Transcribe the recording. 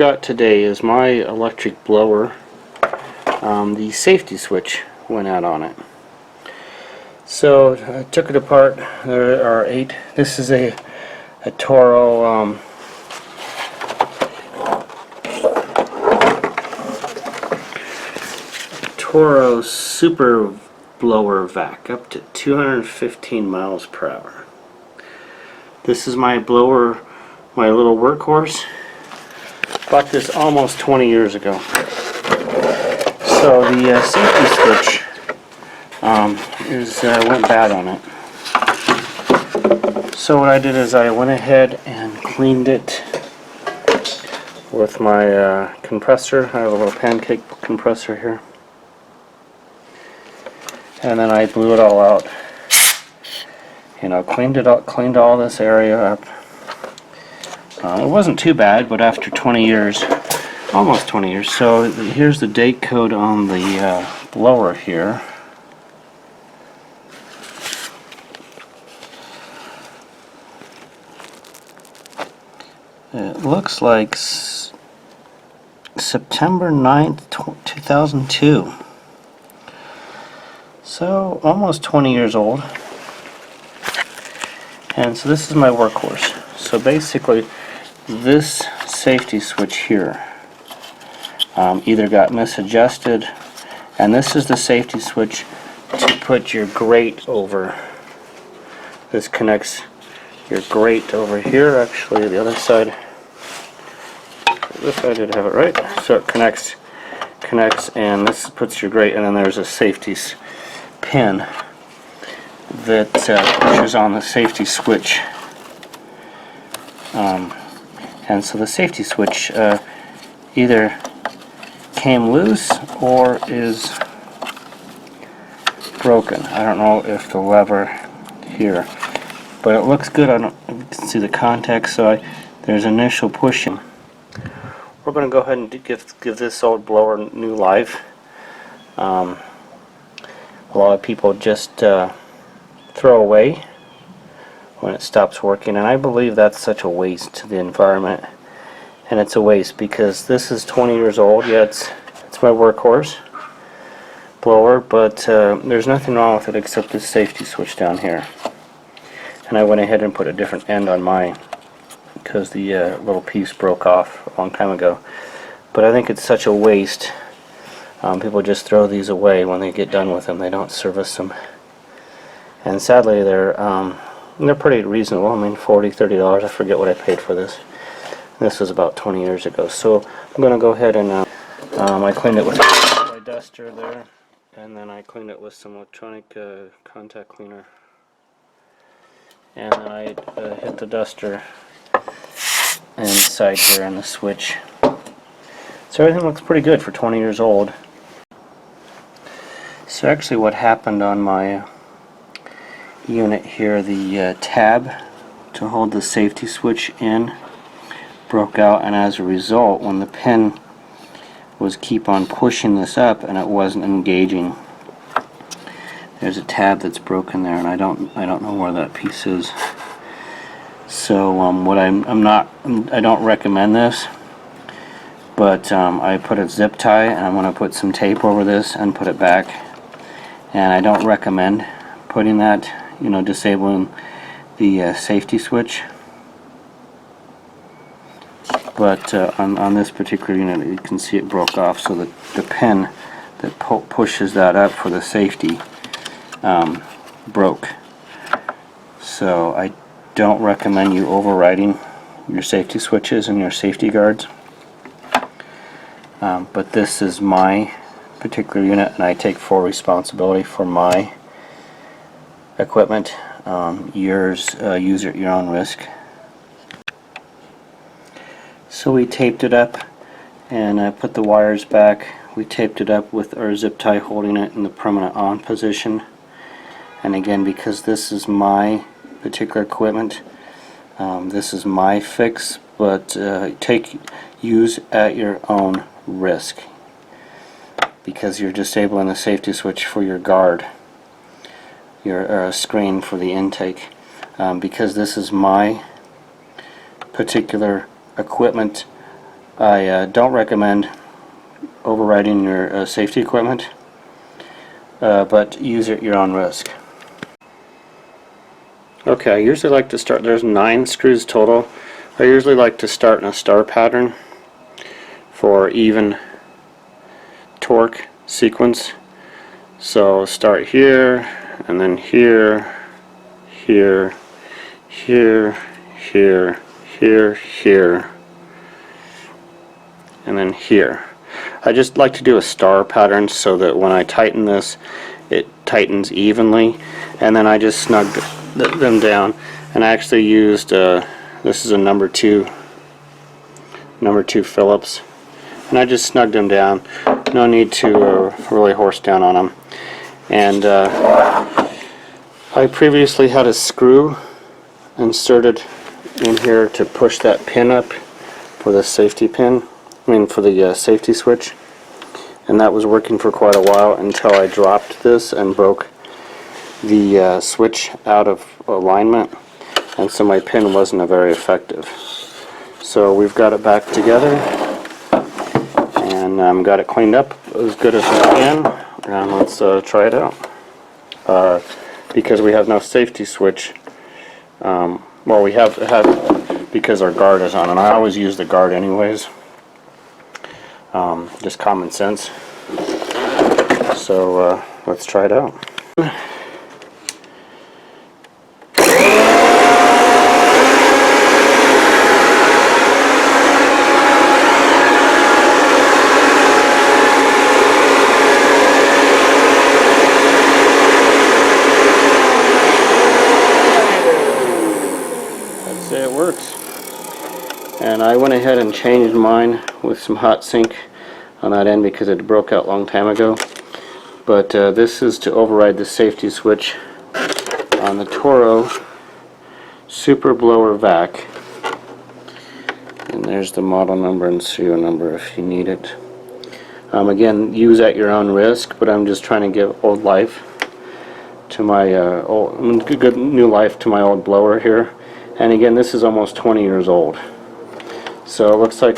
got today is my electric blower. The safety switch went out on it. So I took it apart. There are 8. This is a Toro Toro Super Vac, up to 215 miles per hour. This is my blower, my little workhorse. Bought this almost 20 years ago. So the safety switch went bad on it. So what I did is I went ahead and cleaned it with my compressor. I have a little pancake compressor here. And then I blew it all out. You know, cleaned all this area up. It wasn't too bad, but after 20 years, almost 20 years, so here's the date code on the blower here. It looks like September 9th, 2002. So almost 20 years old. And so this is my workhorse. So basically this safety switch here either got misadjusted, and this is the safety switch to put your grate over. This connects your grate over here. Actually the other side, this side did have it right, so it connects, and this puts your grate, and then there's a safety pin that pushes on the safety switch. And so the safety switch either came loose or is broken. I don't know if the lever here, but it looks good. You can see the contacts, so there's initial pushing. We're going to go ahead and give this old blower new life. A lot of people just throw away when it stops working, and I believe that's such a waste to the environment. And it's a waste because this is 20 years old. Yeah, it's my workhorse blower, but there's nothing wrong with it except this safety switch down here. And I went ahead and put a different end on mine because the little piece broke off a long time ago. But I think it's such a waste. People just throw these away when they get done with them. They don't service them. And sadly, they're pretty reasonable. I mean, $40, $30. I forget what I paid for this. This was about 20 years ago. So I'm going to go ahead and I cleaned it with my duster there, and then I cleaned it with some electronic contact cleaner. And then I hit the duster inside here on the switch. So everything looks pretty good for 20 years old. So actually what happened on my unit here, the tab to hold the safety switch in broke out, and as a result, when the pin was keep on pushing this up and it wasn't engaging, there's a tab that's broken there, and I don't know where that piece is. So what I don't recommend this, but I put a zip tie, and I'm going to put some tape over this and put it back. And I don't recommend putting that, you know, disabling the safety switch. But on this particular unit, you can see it broke off, so the pin that pushes that up for the safety broke. So I don't recommend you overriding your safety switches and your safety guards. But this is my particular unit, and I take full responsibility for my equipment. Yours, use it at your own risk. So we taped it up, and I put the wires back. We taped it up with our zip tie holding it in the permanent on position. And again, because this is my particular equipment, this is my fix, but use at your own risk, because you're disabling the safety switch for your guard, your screen for the intake. Because this is my particular equipment, I don't recommend overriding your safety equipment, but use it at your own risk. Okay, I usually like to start, there's 9 screws total. I usually like to start in a star pattern for even torque sequence. So start here, and then here, here, here, here, here, here, and then here. I just like to do a star pattern so that when I tighten this, it tightens evenly, and then I just snug them down. And I actually used this is a number 2 Phillips, and I just snugged them down. No need to really horse down on them. And I previously had a screw inserted in here to push that pin up for the safety pin, for the safety switch, and that was working for quite a while until I dropped this and broke the switch out of alignment, and so my pin wasn't very effective. So we've got it back together, and got it cleaned up as good as we can, and let's try it out. Because we have no safety switch, well, we have because our guard is on, and I always use the guard anyways, just common sense. So let's try it out. It works. And I went ahead and changed mine with some hot sink on that end because it broke out a long time ago. But this is to override the safety switch on the Toro Super Vac. And there's the model number and serial number if you need it. Again, use at your own risk, but I'm just trying to give old life to my good new life to my old blower here. And again, this is almost 20 years old. So it looks like